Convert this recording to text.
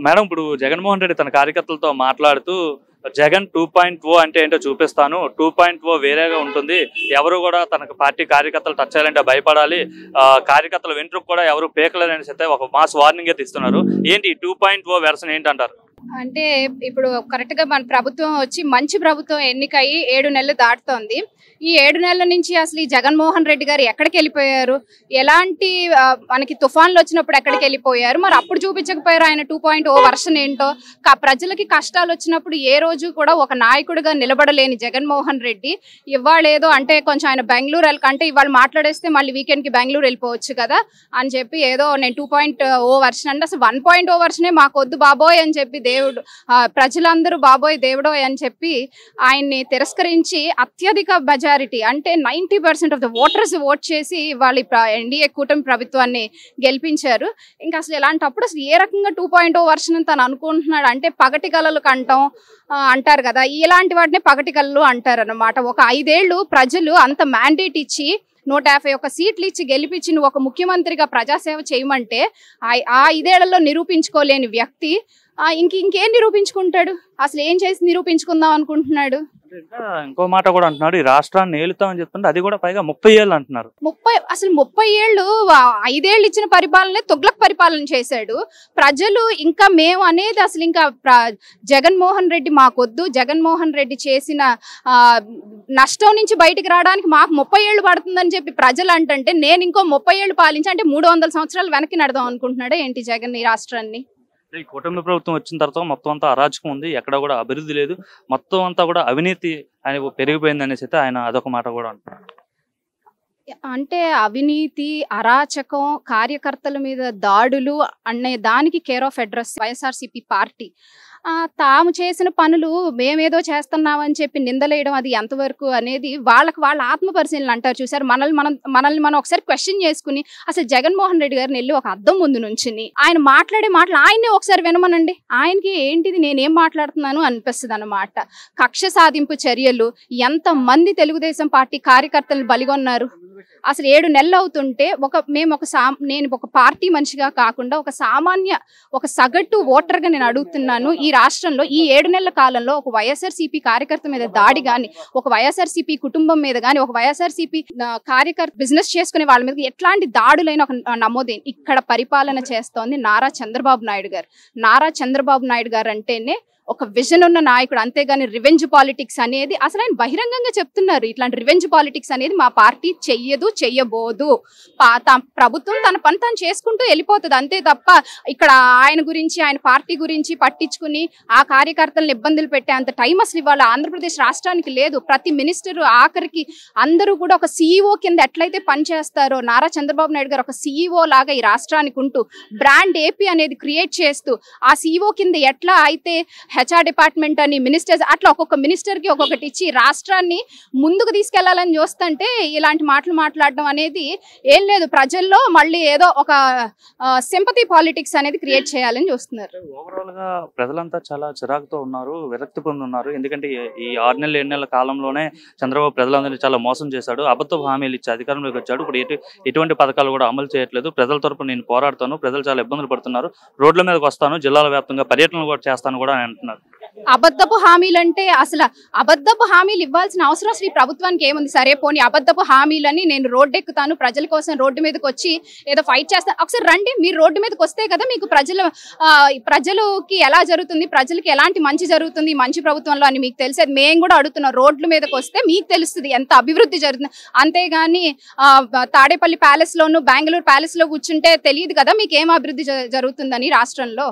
Madam ఇప్పుడు జగన్మోహన్ రెడ్డి తన కార్యకర్తలతో మాట్లాడుతూ జగన్ 2.0 అంటే ఏంటో చూపిస్తాను, 2.0 వేరేగా ఉంటుంది, ఎవరు కూడా తనకు పార్టీ కార్యకర్తలు టచ్ చేయాలంటే భయపడాలి, కార్యకర్తల వెంట్రుకు కూడా ఎవరు పేకలేదని చెప్తే ఒక మాస్ వార్నింగ్ అయితే ఇస్తున్నారు. ఏంటి 2.0 వెర్షన్ ఏంటంటారు? అంటే ఇప్పుడు కరెక్ట్ గా మన ప్రభుత్వం వచ్చి మంచి ప్రభుత్వం ఎన్నికయ్యి 7 నెలలు దాటుతోంది. ఈ 7 నెలల నుంచి అసలు ఈ జగన్మోహన్ రెడ్డి గారు ఎక్కడికి వెళ్ళిపోయారు, ఎలాంటి మనకి తుఫాన్లు వచ్చినప్పుడు ఎక్కడికి వెళ్ళిపోయారు, మరి అప్పుడు చూపించకపోయారు ఆయన 2.0 వర్షన్ ఏంటో. ప్రజలకి కష్టాలు వచ్చినప్పుడు ఏ రోజు కూడా ఒక నాయకుడిగా నిలబడలేని జగన్మోహన్ రెడ్డి ఇవాళ ఏదో అంటే కొంచెం ఆయన బెంగళూరు అంటే ఇవాళ మాట్లాడేస్తే మళ్ళీ వీకెండ్ కి బెంగళూరు వెళ్ళిపోవచ్చు కదా అని చెప్పి ఏదో నేను 2.0 వర్షన్ అంటే అసలు 1.0 వర్షనే మాకొద్దు బాబోయ్ అని చెప్పి దేవుడు ప్రజలందరూ బాబోయ్ దేవుడో అని చెప్పి ఆయన్ని తిరస్కరించి అత్యధిక మెజారిటీ అంటే 90% ఆఫ్ ద ఓటర్స్ ఓట్ చేసి వాళ్ళ ఎన్డీఏ కూటమి ప్రభుత్వాన్ని గెలిపించారు. ఇంకా అసలు ఇలాంటప్పుడు అసలు ఏ రకంగా 2.0 వర్షన్ అని తను అనుకుంటున్నాడు అంటే పగటి కళలు కంటాం అంటారు కదా, ఇలాంటి వాటిని పగటి కళలు అంటారు అన్నమాట. ఒక 5 ఏళ్ళు ప్రజలు అంత మ్యాండేట్ ఇచ్చి 151 సీట్లు ఇచ్చి గెలిపించి నువ్వు ఒక ముఖ్యమంత్రిగా ప్రజాసేవ చేయమంటే ఆ 5 ఏళ్లలో నిరూపించుకోలేని వ్యక్తి ఇంకేం నిరూపించుకుంటాడు, అసలు ఏం చేసి నిరూపించుకుందాం అనుకుంటున్నాడు? ఇంకో మాట కూడా అంటున్నాడు, ఈ రాష్ట్రాన్ని ఏలుతామని చెప్తుంటే అది కూడా పైగా 30 ఏళ్ళు అంటున్నారు. 30 ఏళ్ళు 5 ఏళ్ళు ఇచ్చిన పరిపాలనే తొగ్లక్ పరిపాలన చేశాడు. ప్రజలు ఇంకా మేము అనేది అసలు ఇంకా జగన్మోహన్ రెడ్డి మాకొద్దు, జగన్మోహన్ రెడ్డి చేసిన నష్టం నుంచి బయటికి రావడానికి మాకు 30 ఏళ్ళు పడుతుందని చెప్పి ప్రజలు అంటే నేను ఇంకో 30 ఏళ్ళు పాలించి అంటే 300 సంవత్సరాలు వెనక్కి నడదాం అనుకుంటున్నాడా ఏంటి జగన్ ఈ రాష్ట్రాన్ని? ఈ కూటమి ప్రభుత్వం వచ్చిన తర్వాత మొత్తం అంతా అరాచకం ఉంది, ఎక్కడ కూడా అభివృద్ధి లేదు, మొత్తం అంతా కూడా అవినీతి అని పెరిగిపోయింది అనేసి అయితే ఆయన అదొక మాట కూడా అంటున్నారు. అంటే అవినీతి, అరాచకం, కార్యకర్తల మీద దాడులు అనే దానికి care of address YSRCP party. తాము చేసిన పనులు మేమేదో చేస్తున్నామని చెప్పి నిందలేయడం అది ఎంతవరకు అనేది వాళ్ళ ఆత్మ పరిశీలన అంటారు చూసారు. మనల్ని మనం ఒకసారి క్వశ్చన్ చేసుకుని అసలు జగన్మోహన్ రెడ్డి గారిని వెళ్ళి ఒక అద్దం ముందు నుంచుని ఆయన మాట్లాడే మాటలు ఆయన్నే ఒకసారి వినమనండి, ఆయనకి ఏంటిది నేనేం మాట్లాడుతున్నాను అనిపిస్తుంది అన్నమాట. కక్ష సాధింపు చర్యలు, ఎంతమంది తెలుగుదేశం పార్టీ కార్యకర్తలను బలిగొన్నారు. అసలు 7 నెలలు అవుతుంటే నేను ఒక పార్టీ మనిషిగా కాకుండా ఒక సగటు ఓటర్గా నేను అడుగుతున్నాను, ఈ రాష్ట్రంలో ఈ 7 నెలల కాలంలో ఒక వైఎస్ఆర్సీపీ కార్యకర్త మీద దాడి కానీ, ఒక వైఎస్ఆర్సీపీ కుటుంబం మీద కానీ, ఒక వైఎస్ఆర్సీపీ కార్యకర్త బిజినెస్ చేసుకునే వాళ్ళ మీద ఎట్లాంటి దాడులైన ఒక నమోదైంది. ఇక్కడ పరిపాలన చేస్తోంది నారా చంద్రబాబు నాయుడు గారు. నారా చంద్రబాబు నాయుడు గారు అంటేనే ఒక విజన్ ఉన్న నాయకుడు, అంతేగాని రివెంజ్ పాలిటిక్స్ అనేది అసలు ఆయన బహిరంగంగా చెప్తున్నారు. ఇట్లాంటి రివెంజ్ పాలిటిక్స్ అనేది మా పార్టీ చెయ్యబోదు. ప్రభుత్వం తన పని తాను చేసుకుంటూ వెళ్ళిపోతుంది అంతే తప్ప ఇక్కడ ఆయన గురించి ఆయన పార్టీ గురించి పట్టించుకుని ఆ కార్యకర్తలను ఇబ్బందులు పెట్టే అంత టైం అసలు ఇవాళ ఆంధ్రప్రదేశ్ రాష్ట్రానికి లేదు. ప్రతి మినిస్టర్ ఆఖరికి అందరూ కూడా ఒక సీఈఓ కింద ఎట్లయితే పనిచేస్తారో నారా చంద్రబాబు నాయుడు గారు ఒక సీఈఓ లాగా ఈ రాష్ట్రానికి ఉంటూ బ్రాండ్ ఏపీ అనేది క్రియేట్ చేస్తూ ఆ సీఈఓ కింద ఎట్లా అయితే హెచ్ఆర్ డిపార్ట్మెంట్ అని మినిస్టర్స్ అట్లా ఒక్కొక్క మినిస్టర్ కి ఒక్కొక్కటి ఇచ్చి రాష్ట్రాన్ని ముందుకు తీసుకెళ్లాలని చూస్తుంటే ఇలాంటి మాటలు మాట్లాడడం అనేది ఏం లేదు. ప్రజల్లో మళ్ళీ ఏదో ఒక సింపతి పాలిటిక్స్ అనేది క్రియేట్ చేయాలని చూస్తున్నారు. ఓవరాల్ గా ప్రజలంతా చాలా చిరాకుతో ఉన్నారు, విరక్తి పొంది ఉన్నారు. ఎందుకంటే ఈ 6 నెలల 7 నెలల కాలంలోనే చంద్రబాబు ప్రజలందరినీ చాలా మోసం చేశాడు, అబద్ధపు హామీలు ఇచ్చి అధికారంలోకి వచ్చాడు. ఇప్పుడు ఎటువంటి పథకాలు కూడా అమలు చేయట్లేదు. ప్రజల తరపున నేను పోరాడుతాను, ప్రజలు చాలా ఇబ్బందులు పడుతున్నారు, రోడ్ల మీదకి వస్తాను, జిల్లాల వ్యాప్తంగా పర్యటనలు కూడా చేస్తాను కూడా అంటున్నారు. అబద్ధపు హామీలు అంటే అసలు అబద్ధపు హామీలు ఇవ్వాల్సిన అవసరం అసలు ఈ ప్రభుత్వానికి ఏముంది? సరే పోనీ అబద్ధపు హామీలని నేను రోడ్డు ఎక్కుతాను, ప్రజల కోసం రోడ్డు మీదకి వచ్చి ఏదో ఫైట్ చేస్తాను, ఒకసారి రండి మీరు రోడ్డు మీదకి వస్తే కదా మీకు ప్రజలకి ఎలా జరుగుతుంది, ప్రజలకి ఎలాంటి మంచి జరుగుతుంది మంచి ప్రభుత్వంలో అని మీకు తెలిసేది. మేము కూడా అడుగుతున్నాం, రోడ్ల మీదకి వస్తే మీకు తెలుస్తుంది ఎంత అభివృద్ధి జరుగుతుంది. అంతేగాని తాడేపల్లి ప్యాలెస్ లోను బెంగళూరు ప్యాలెస్ లో కూర్చుంటే తెలియదు కదా మీకు ఏం అభివృద్ధి జరుగుతుందని రాష్ట్రంలో.